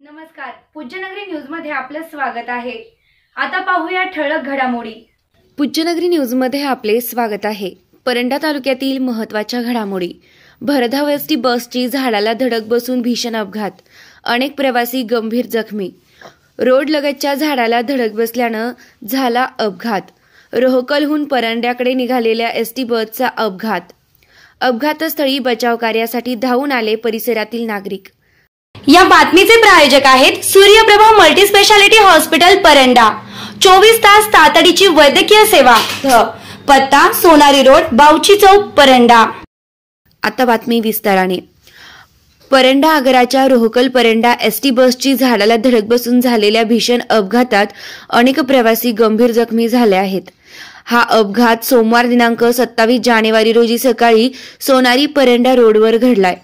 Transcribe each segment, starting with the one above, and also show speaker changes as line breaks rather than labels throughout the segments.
नमस्कार, पूज्यनगरी न्यूज मध्ये आपले स्वागत आहे। आता पाहूया ठळक घडामोडी।
पूज्यनगरी न्यूज मध्ये आपले स्वागत आहे। परंडा तालुक्यातील महत्त्वाच्या घडामोडी। भरधाव एसटी बसची झाडाला धडक बसून भीषण अपघात, अनेक प्रवासी गंभीर जखमी। रोड लगतच्या झाडाला धडक बसल्यानं झाला अपघात। रोहकलहून परंड्याकडे निघालेल्या एसटी बसचा अपघात। अपघातस्थळी बचाव कार्यासाठी धावून आले परिसरातील नागरिक।
या बातमीचे प्रायोजक आहेत सूर्यप्रभा मल्टीस्पेशालिटी हॉस्पिटल परंडा। 24 तास तातडीची वैद्यकीय सेवा। पत्ता सोनारी रोड, बावची चौक, परंडा।
आता बातमी विस्ताराने। परंडा आगाराच्या रोहकल परंडा एसटी बसची झाडाला धडक बसून झालेल्या भीषण अपघातात अनेक प्रवासी गंभीर जखमी झाले आहेत। हा अपघात सोमवार दिनांक 27 जानेवारी रोजी सकाळी सोनारी परंडा रोडवर घडलाय।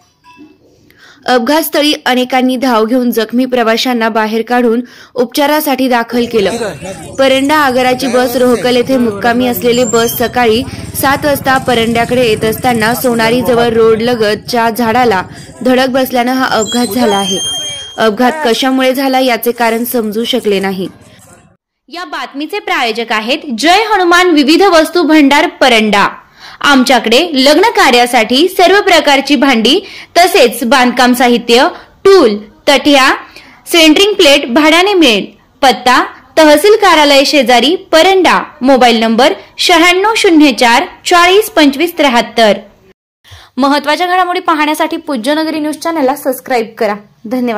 अपघातस्थळी अनेकांनी धाव घेऊन जखमी प्रवाशांना बाहेर काढून उपचारासाठी दाखल केलं। परंडा आगाराची बस रोहकल येथे मुक्कामी असलेली बस सकाळी 7 वाजता परंड्याकडे येत असताना सोनारी जवळ रोड लगतच्या झाडाला धडक बसल्यानं हा अपघात झाला आहे। अपघात कशामुळे झाला याचे कारण समजू शकले नाही।
या बातमीचे प्रायोजक आहेत जय हनुमान विविध वस्तू भंडार परंडा। आमच्याकडे लग्न कार्यासाठी सर्व प्रकारची भांडी तसेच बांधकाम साहित्य, टूल, तठ्या, सेंटरिंग प्लेट भाड्याने मिळेल। पत्ता तहसील कार्यालय शेजारी, परंडा। Mobile number 9604 40 25 73। महत्त्वाच्या घडामोडी पाहण्यासाठी पूज्यनगरी न्यूज चॅनलला सबस्क्राइब करा। धन्यवाद।